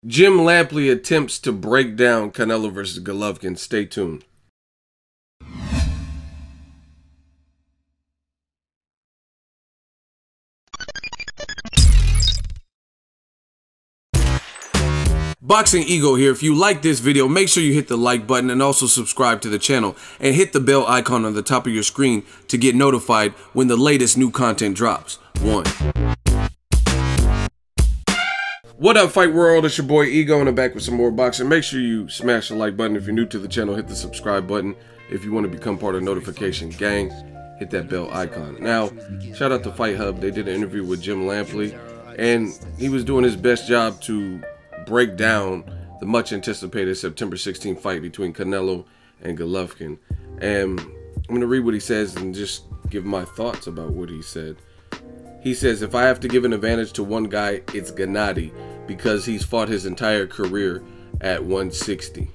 Jim Lampley attempts to break down Canelo versus Golovkin. Stay tuned. Boxingego here. If you like this video, make sure you hit the like button and also subscribe to the channel and hit the bell icon on the top of your screen to get notified when the latest new content drops. 1. What up, Fight World? It's your boy Ego, and I'm back with some more boxing. Make sure you smash the like button. If you're new to the channel, hit the subscribe button. If you want to become part of notification gang, hit that bell icon. Now, shout out to Fight Hub. They did an interview with Jim Lampley, and he was doing his best job to break down the much anticipated September 16th fight between Canelo and Golovkin. And I'm going to read what he says and just give my thoughts about what he said. He says, if I have to give an advantage to one guy, it's Gennady, because he's fought his entire career at 160.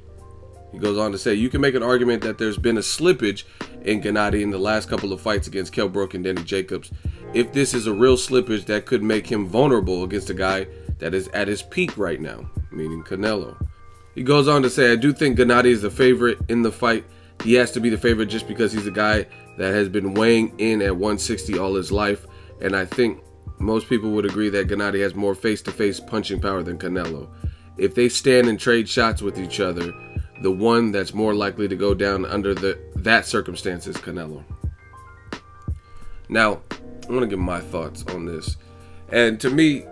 He goes on to say, you can make an argument that there's been a slippage in Gennady in the last couple of fights against Kell Brook and Danny Jacobs. If this is a real slippage, that could make him vulnerable against a guy that is at his peak right now, meaning Canelo. He goes on to say, I do think Gennady is the favorite in the fight. He has to be the favorite just because he's a guy that has been weighing in at 160 all his life. And I think most people would agree that Gennady has more face-to-face punching power than Canelo. If they stand and trade shots with each other, the one that's more likely to go down under that circumstance is Canelo. Now, I want to give my thoughts on this. And to me,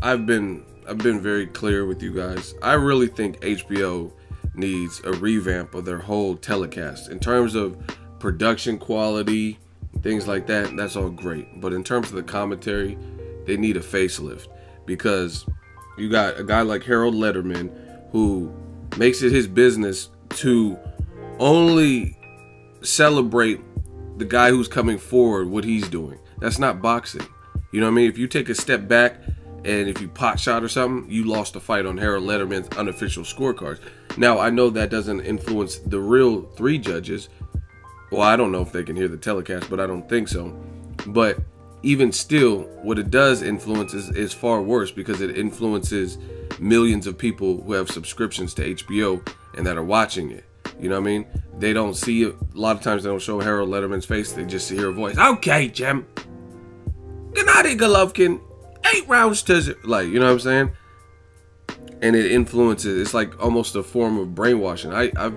I've been very clear with you guys. I really think HBO needs a revamp of their whole telecast. In terms of production quality, things like that, that's all great. But in terms of the commentary, they need a facelift. Because you got a guy like Harold Letterman who makes it his business to only celebrate the guy who's coming forward, what he's doing. That's not boxing. You know what I mean? If you take a step back and if you pot shot or something, you lost the fight on Harold Letterman's unofficial scorecards. Now, I know that doesn't influence the real 3 judges. Well, I don't know if they can hear the telecast, but I don't think so. But even still, what it does influence is far worse, because it influences millions of people who have subscriptions to HBO and that are watching it. You know what I mean? They don't see it. A lot of times they don't show Harold Letterman's face. They just hear a voice. Okay, Jim. Gennady Golovkin. 8 rounds to zero. Like, you know what I'm saying? And it influences. It's like almost a form of brainwashing. I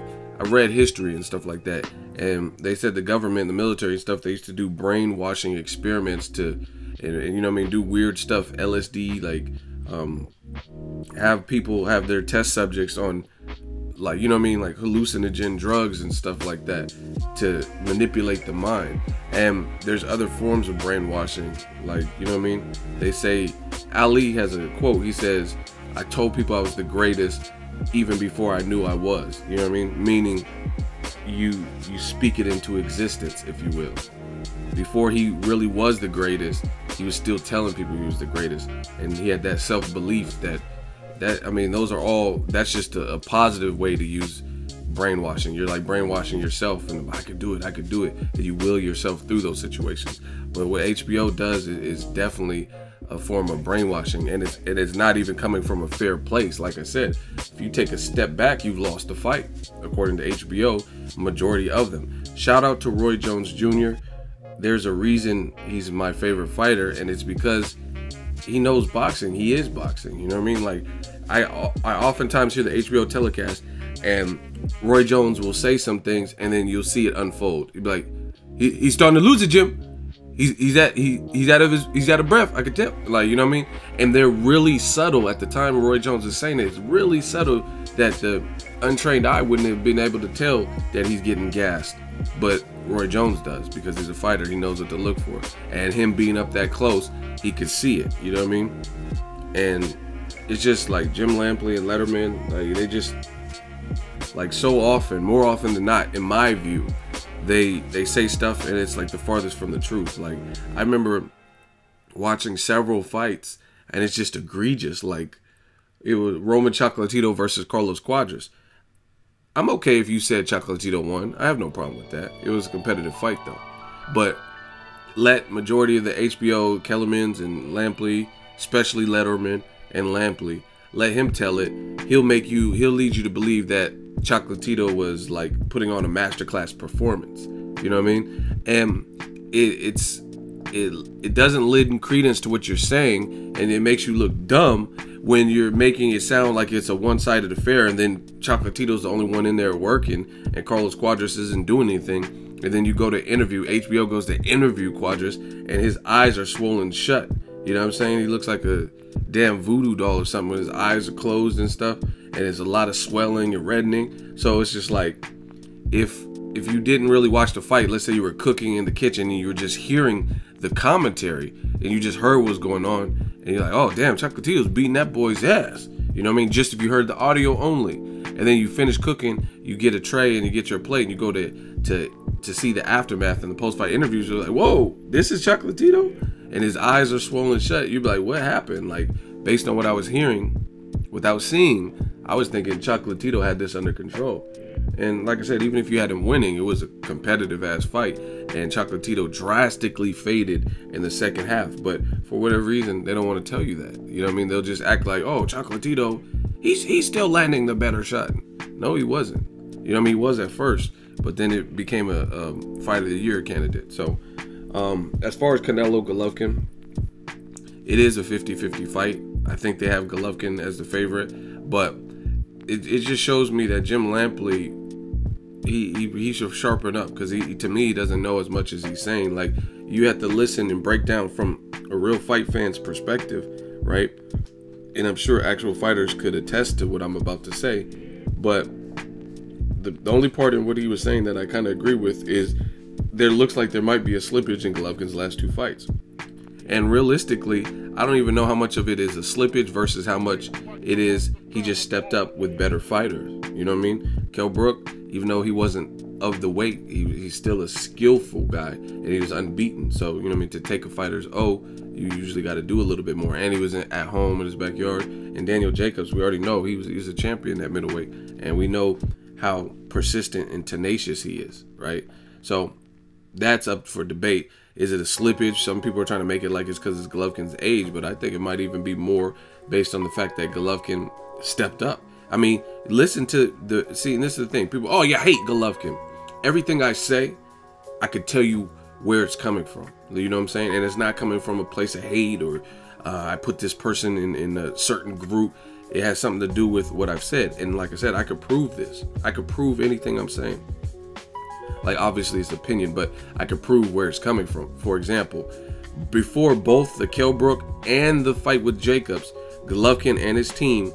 read history and stuff like that, and they said the government, the military and stuff, they used to do brainwashing experiments to, and you know what I mean, do weird stuff, LSD, like have people have their test subjects on, like, you know what I mean, like hallucinogen drugs and stuff like that to manipulate the mind. And there's other forms of brainwashing, like, you know what I mean? They say, Ali has a quote, he says, I told people I was the greatest even before I knew I was. You know what I mean? Meaning you speak it into existence, if you will. Before he really was the greatest, he was still telling people he was the greatest. And he had that self-belief that I mean, those are all, that's just a positive way to use brainwashing. You're like brainwashing yourself, and I could do it, and you will yourself through those situations. But what HBO does is definitely a form of brainwashing, and it's not even coming from a fair place. Like I said, if you take a step back, you've lost the fight, according to HBO, majority of them. Shout out to Roy Jones Jr. There's a reason he's my favorite fighter, and it's because he knows boxing. He is boxing. You know what I mean? Like, I oftentimes hear the HBO telecast, and Roy Jones will say some things, and then you'll see it unfold. You'll be like, he's starting to lose it, Jim. He's out of breath. I could tell. Like, you know what I mean? And they're really subtle. At the time Roy Jones is saying it, it's really subtle that the untrained eye wouldn't have been able to tell that he's getting gassed. But Roy Jones does, because he's a fighter. He knows what to look for. And him being up that close, he could see it. You know what I mean? And it's just like Jim Lampley and Letterman, like, they just, like, so often, more often than not, in my view, they say stuff and it's like the farthest from the truth. Like, I remember watching several fights and it's just egregious. Like, it was Roman Chocolatito versus Carlos Cuadras. I'm okay if you said Chocolatito won. I have no problem with that. It was a competitive fight though. But let majority of the HBO Kellermans and Lampley, especially Letterman and Lampley, let him tell it. He'll lead you to believe that Chocolatito was like putting on a masterclass performance. You know what I mean? And it doesn't lend credence to what you're saying, and it makes you look dumb when you're making it sound like it's a one-sided affair, and then Chocolatito's the only one in there working, and Carlos Cuadras isn't doing anything. And then you go to interview, HBO goes to interview Cuadras, and his eyes are swollen shut. You know what I'm saying? He looks like a damn voodoo doll or something when his eyes are closed and stuff, and there's a lot of swelling and reddening. So it's just like, if you didn't really watch the fight, let's say you were cooking in the kitchen and you were just hearing the commentary and you just heard what's going on, and you're like, oh damn, Chocolatito's beating that boy's ass. You know what I mean? Just if you heard the audio only. And then you finish cooking, you get a tray and you get your plate, and you go to see the aftermath and the post-fight interviews. You're like, whoa, this is Chocolatito? And his eyes are swollen shut. You'd be like, what happened? Like, based on what I was hearing, without seeing, I was thinking Chocolatito had this under control. And like I said, even if you had him winning, it was a competitive ass fight, and Chocolatito drastically faded in the second half. But for whatever reason, they don't want to tell you that. You know what I mean? They'll just act like, oh, Chocolatito, he's still landing the better shot. No, he wasn't. You know what I mean? He was at first, but then it became a fight of the year candidate. So as far as Canelo Golovkin, it is a 50-50 fight. I think they have Golovkin as the favorite, but it just shows me that Jim Lampley, he should sharpen up, because to me, he doesn't know as much as he's saying. Like, you have to listen and break down from a real fight fan's perspective, right? And I'm sure actual fighters could attest to what I'm about to say, but the only part in what he was saying that I kind of agree with is there looks like there might be a slippage in Golovkin's last two fights. And realistically, I don't even know how much of it is a slippage versus how much it is he just stepped up with better fighters. You know what I mean? Kell Brook, even though he wasn't of the weight, he's still a skillful guy, and he was unbeaten. So, you know what I mean? To take a fighter's you usually got to do a little bit more. And he was at home in his backyard. And Daniel Jacobs, we already know he was a champion at middleweight, and we know how persistent and tenacious he is, right? So that's up for debate. Is it a slippage? Some people are trying to make it like it's because it's Golovkin's age, but I think it might even be more based on the fact that Golovkin stepped up. I mean, listen to and this is the thing. People, oh yeah, I hate Golovkin. Everything I say, I could tell you where it's coming from. You know what I'm saying? And it's not coming from a place of hate or I put this person in a certain group. It has something to do with what I've said. And like I said, I could prove this. I could prove anything I'm saying. Like, obviously it's opinion, but I could prove where it's coming from. For example, before both the Kell Brook and the fight with Jacobs, Golovkin and his team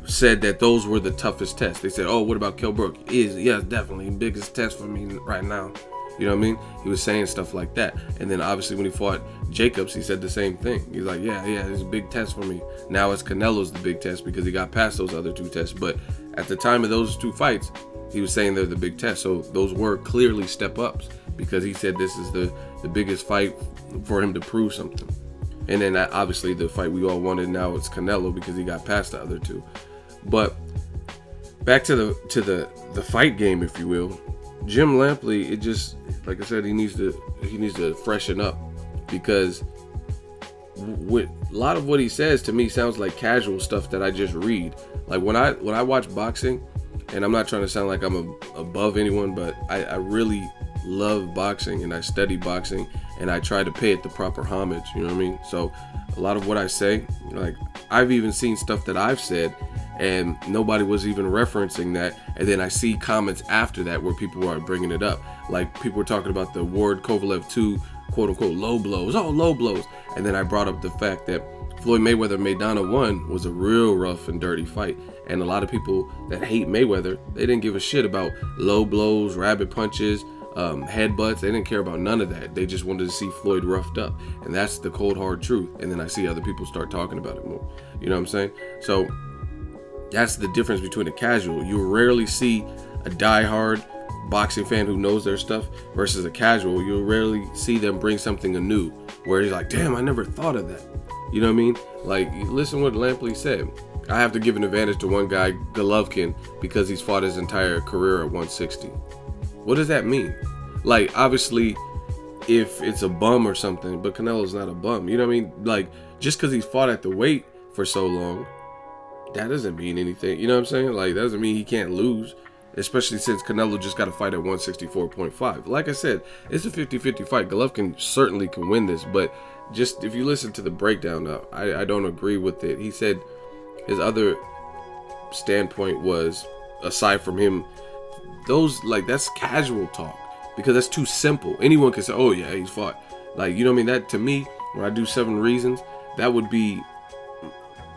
said that those were the toughest tests. They said, oh, what about Kell Brook? Yes, definitely the biggest test for me right now. You know what I mean? He was saying stuff like that. And then obviously when he fought Jacobs, he said the same thing. He's like, yeah, it's a big test for me. Now it's Canelo's the big test because he got past those other two tests. But at the time of those two fights, he was saying they're the big test. So those were clearly step ups, because he said this is the biggest fight for him to prove something. And then obviously the fight we all wanted now, it's Canelo, because he got past the other two. But back to the fight game, if you will. Jim Lampley, it just, like I said, he needs to freshen up, because a lot of what he says to me sounds like casual stuff that I just read. Like when I watch boxing, and I'm not trying to sound like I'm above anyone, but I really love boxing, and I study boxing, and I try to pay it the proper homage. You know what I mean? So a lot of what I say, like, I've even seen stuff that I've said and nobody was even referencing that, and then I see comments after that where people are bringing it up. Like, people were talking about the Ward Kovalev 2 quote-unquote low blows. Oh, low blows. And then I brought up the fact that Floyd Mayweather Maidana 1 was a real rough and dirty fight. And a lot of people that hate Mayweather, they didn't give a shit about low blows, rabbit punches, headbutts. They didn't care about none of that. They just wanted to see Floyd roughed up. And that's the cold, hard truth. And then I see other people start talking about it more. You know what I'm saying? So that's the difference between a casual. You rarely see a diehard boxing fan who knows their stuff versus a casual. You'll rarely see them bring something anew where he's like, damn, I never thought of that. You know what I mean? Like, listen to what Lampley said. I have to give an advantage to one guy, Golovkin, because he's fought his entire career at 160. What does that mean? Like, obviously, if it's a bum or something, but Canelo's not a bum. You know what I mean? Like, just because he's fought at the weight for so long, that doesn't mean anything. You know what I'm saying? Like, that doesn't mean he can't lose, especially since Canelo just got a fight at 164.5. Like I said, it's a 50-50 fight. Golovkin certainly can win this, but just if you listen to the breakdown, I don't agree with it. He said his other standpoint was, aside from him, that's casual talk, because that's too simple. Anyone can say, oh yeah, he's fought. Like, you know what I mean? That, to me, when I do 7 reasons, that would be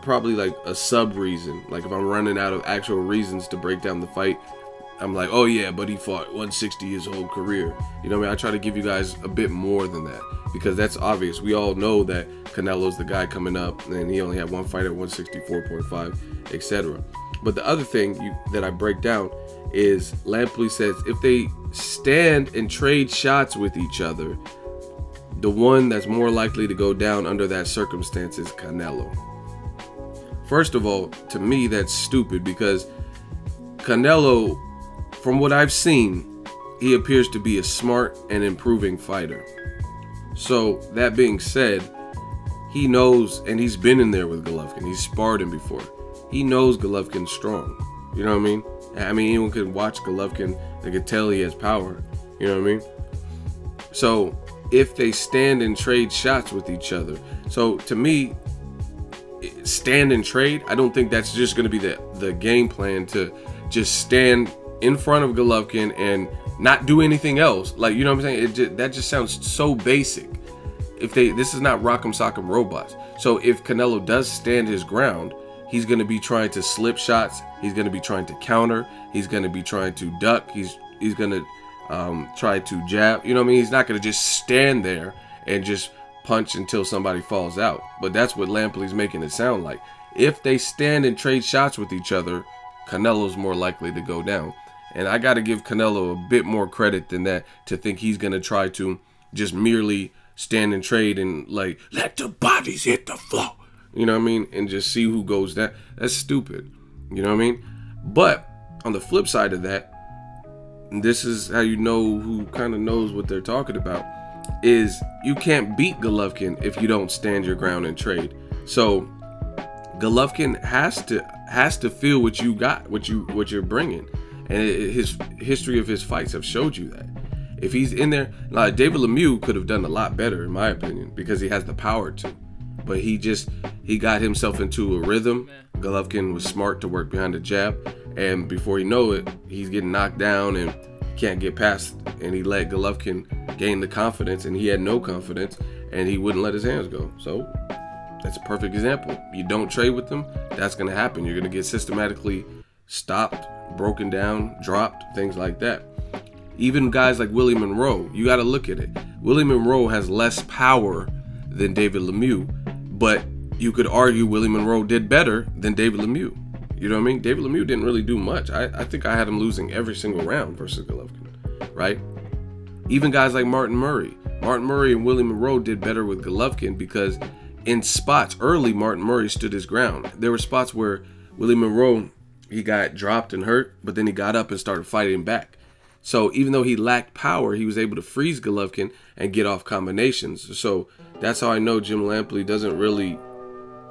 probably like a sub reason. Like, if I'm running out of actual reasons to break down the fight, I'm like, oh yeah, but he fought 160 his whole career. You know what I mean? I try to give you guys a bit more than that, because that's obvious. We all know that Canelo's the guy coming up, and he only had 1 fight at 164.5, etc. But the other thing that I break down is Lampley says if they stand and trade shots with each other, the one that's more likely to go down under that circumstance is Canelo. First of all, to me, that's stupid, because Canelo, from what I've seen, he appears to be a smart and improving fighter. So that being said, he knows, and he's been in there with Golovkin. He's sparred him before. He knows Golovkin's strong. You know what I mean? I mean, anyone can watch Golovkin, they can tell he has power. You know what I mean? So if they stand and trade shots with each other, so to me, stand and trade, I don't think that's just going to be the game plan, to just stand in front of Golovkin and not do anything else. Like, you know what I'm saying? That just sounds so basic. This is not Rock'em Sock'em Robots. So if Canelo does stand his ground, he's going to be trying to slip shots. He's going to be trying to counter. He's going to be trying to duck. He's going to try to jab. You know what I mean? He's not going to just stand there and just punch until somebody falls out. But that's what Lampley's making it sound like. If they stand and trade shots with each other, Canelo's more likely to go down. And I got to give Canelo a bit more credit than that, to think he's going to try to just merely stand and trade and, like, let the bodies hit the floor. You know what I mean? And just see who goes down. That's stupid. You know what I mean? But on the flip side of that, this is how you know who kind of knows what they're talking about, is you can't beat Golovkin if you don't stand your ground and trade. So Golovkin has to feel what you got, what you're bringing. And his history of his fights have showed you that. If he's in there, like, David Lemieux could have done a lot better, in my opinion, because he has the power to. But he got himself into a rhythm. Golovkin was smart to work behind the jab, and before you know it, he's getting knocked down and can't get past. And he let Golovkin gain the confidence, and he had no confidence, and he wouldn't let his hands go. So that's a perfect example. You don't trade with them, that's going to happen. You're going to get systematically stopped, broken down, dropped, things like that. Even guys like Willie Monroe, you got to look at it. Willie Monroe has less power than David Lemieux, but you could argue Willie Monroe did better than David Lemieux. You know what I mean? David Lemieux didn't really do much. I think I had him losing every single round versus Golovkin, right? Even guys like Martin Murray. Martin Murray and Willie Monroe did better with Golovkin, because in spots early, Martin Murray stood his ground. There were spots where Willie Monroe, he got dropped and hurt, but then he got up and started fighting back. So even though he lacked power, he was able to freeze Golovkin and get off combinations. So that's how I know Jim Lampley doesn't really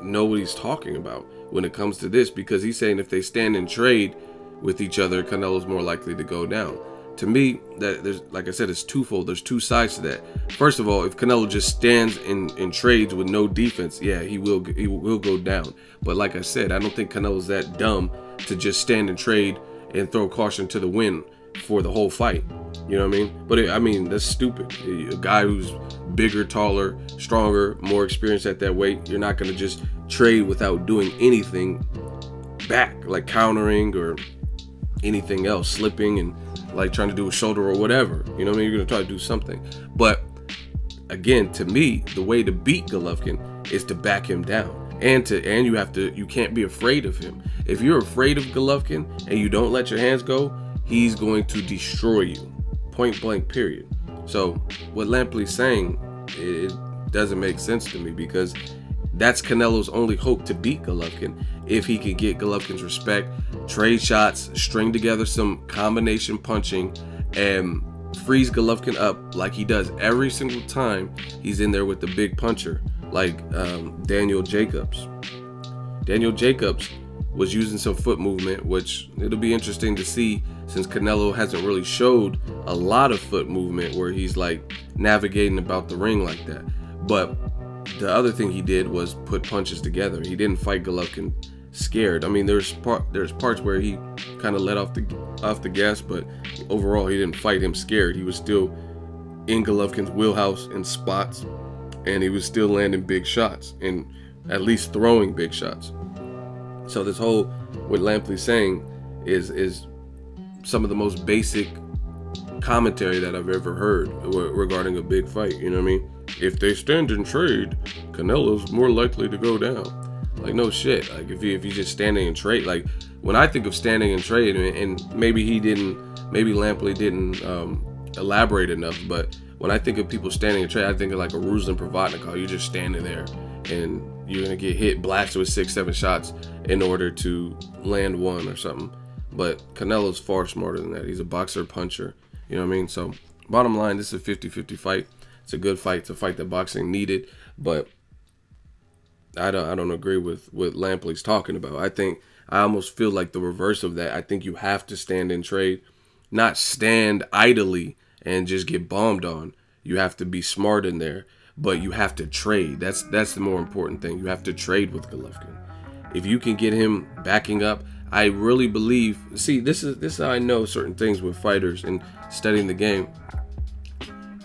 know what he's talking about when it comes to this, because he's saying if they stand and trade with each other, Canelo's more likely to go down. To me, there's, like I said, it's twofold. There's two sides to that. First of all, if Canelo just stands in trades with no defense, yeah, he will go down. But like I said, I don't think Canelo's that dumb to just stand and trade and throw caution to the wind for the whole fight. You know what I mean? But I mean, that's stupid. A guy who's bigger, taller, stronger, more experienced at that weight, you're not going to just trade without doing anything back, like countering or anything else, slipping and like trying to do a shoulder or whatever. You know what I mean? You're going to try to do something. But again, to me, the way to beat Golovkin is to back him down. And you can't be afraid of him. If you're afraid of Golovkin and you don't let your hands go, he's going to destroy you. Point blank, period. So what Lampley's saying, it doesn't make sense to me, because that's Canelo's only hope to beat Golovkin. If he can get Golovkin's respect, trade shots, string together some combination punching, and freeze Golovkin up like he does every single time he's in there with the big puncher, like Daniel Jacobs. Daniel Jacobs, was using some foot movement, which it'll be interesting to see since Canelo hasn't really showed a lot of foot movement where he's like navigating about the ring like that. But the other thing he did was put punches together. He didn't fight Golovkin scared. I mean, there's parts where he kind of let off the gas, but overall he didn't fight him scared. He was still in Golovkin's wheelhouse in spots, and he was still landing big shots and at least throwing big shots. So this whole, what Lampley's saying is some of the most basic commentary that I've ever heard regarding a big fight. You know what I mean? If they stand and trade, Canelo's more likely to go down. Like, no shit. Like, if you just standing and trade, like when I think of standing and trade, and maybe Lampley didn't elaborate enough, but when I think of people standing and trade, I think of like a Ruslan Provodnikov. You're just standing there and you're gonna get hit, blasted with 6-7 shots in order to land one or something. But Canelo's far smarter than that. He's a boxer puncher. You know what I mean? So bottom line, this is a 50-50 fight. It's a good fight. It's a fight that boxing needed, but I don't agree with what Lampley's talking about. I almost feel like the reverse of that. I think you have to stand and trade, not stand idly and just get bombed on. You have to be smart in there, but you have to trade. That's the more important thing. You have to trade with Golovkin. If you can get him backing up, I really believe. See, this is how I know certain things with fighters and studying the game.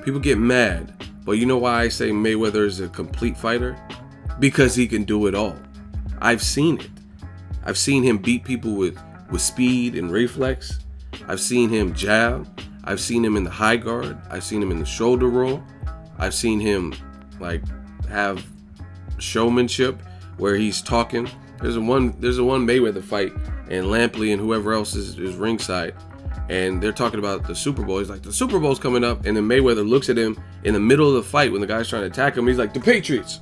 People get mad, but you know why I say Mayweather is a complete fighter? Because he can do it all. I've seen it. I've seen him beat people with speed and reflex. I've seen him jab. I've seen him in the high guard. I've seen him in the shoulder roll. I've seen him like have showmanship where he's talking. There's a one Mayweather fight, and Lampley and whoever else is ringside, and they're talking about the Super Bowl. He's like, the Super Bowl's coming up, and then Mayweather looks at him in the middle of the fight when the guy's trying to attack him. He's like, the Patriots.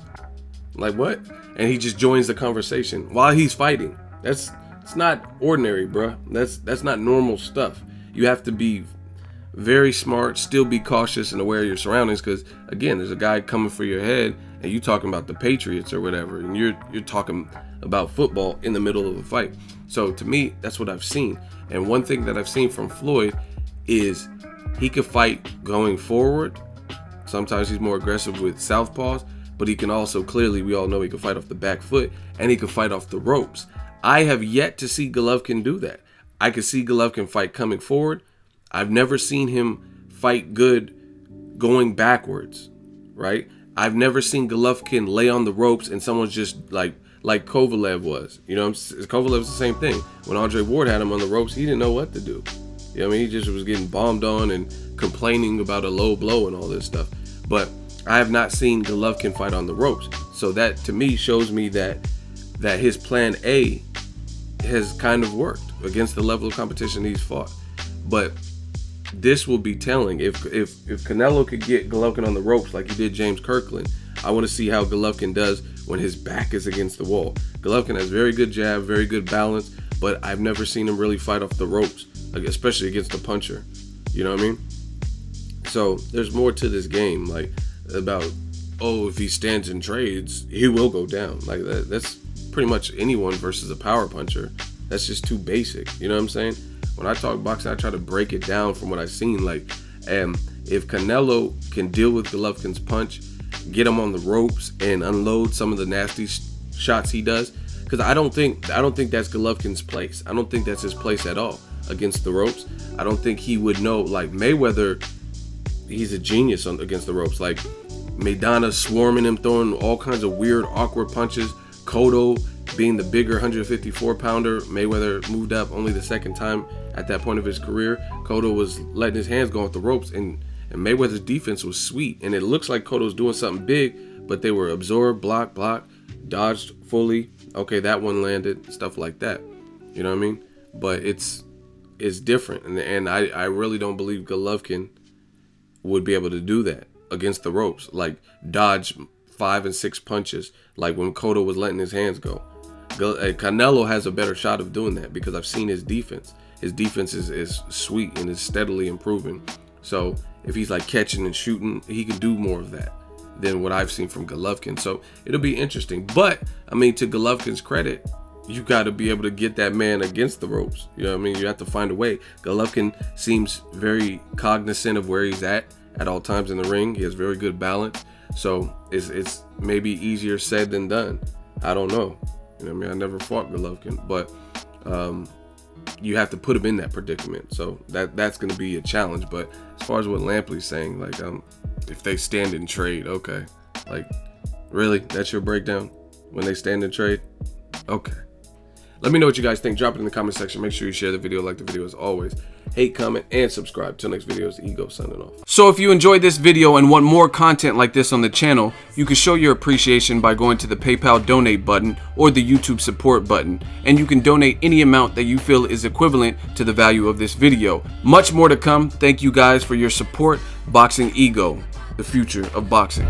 Like, what? And he just joins the conversation while he's fighting. It's not ordinary, bruh. That's not normal stuff. You have to be very smart, still be cautious and aware of your surroundings, because again, there's a guy coming for your head and you talking about the Patriots or whatever, and you're talking about football in the middle of a fight. So to me, that's what I've seen. And one thing that I've seen from Floyd is he could fight going forward. Sometimes he's more aggressive with southpaws, but he can also, clearly, we all know he can fight off the back foot, and he can fight off the ropes. I have yet to see Golovkin do that. I could see Golovkin fight coming forward. I've never seen him fight good going backwards, right? I've never seen Golovkin lay on the ropes and someone's just like Kovalev was. You know, Kovalev's the same thing. When Andre Ward had him on the ropes, he didn't know what to do. You know what I mean? He just was getting bombed on and complaining about a low blow and all this stuff. But I have not seen Golovkin fight on the ropes. So that, to me, shows me that his plan A has kind of worked against the level of competition he's fought. But this will be telling. If Canelo could get Golovkin on the ropes like he did James Kirkland, I want to see how Golovkin does when his back is against the wall. Golovkin has very good jab, very good balance, but I've never seen him really fight off the ropes, especially against a puncher. You know what I mean? So there's more to this game, like about, oh, if he stands and trades, he will go down. Like that's pretty much anyone versus a power puncher. That's just too basic. You know what I'm saying? When I talk boxing, I try to break it down from what I've seen. Like, if Canelo can deal with Golovkin's punch, get him on the ropes and unload some of the nasty shots he does, because I don't think that's Golovkin's place. I don't think that's his place at all against the ropes. I don't think he would know. Like Mayweather, he's a genius against the ropes. Like Maidana swarming him, throwing all kinds of weird, awkward punches. Cotto being the bigger 154-pounder. Mayweather moved up only the second time at that point of his career. Cotto was letting his hands go off the ropes, and Mayweather's defense was sweet. And it looks like Cotto's doing something big, but they were absorbed, block, dodged fully. Okay, that one landed, stuff like that. You know what I mean? But it's different, and I really don't believe Golovkin would be able to do that against the ropes, like dodge 5 and 6 punches, like when Cotto was letting his hands go. Canelo has a better shot of doing that because I've seen his defense. His defense is sweet and is steadily improving. So if he's like catching and shooting, he can do more of that than what I've seen from Golovkin. So it'll be interesting. But I mean, to Golovkin's credit, you got to be able to get that man against the ropes. You know what I mean? You have to find a way. Golovkin seems very cognizant of where he's at all times in the ring. He has very good balance. So it's maybe easier said than done. I don't know. You know what I mean? I never fought Golovkin, but you have to put him in that predicament. So that's going to be a challenge. But as far as what Lampley's saying, like, if they stand and trade, okay. Like, really? That's your breakdown? When they stand and trade? Okay. Let me know what you guys think. Drop it in the comment section. Make sure you share the video, like the video as always. Hate, comment, and subscribe. Till next video, it's Ego signing off. So if you enjoyed this video and want more content like this on the channel, you can show your appreciation by going to the PayPal donate button or the YouTube support button. And you can donate any amount that you feel is equivalent to the value of this video. Much more to come. Thank you guys for your support. Boxing Ego, the future of boxing.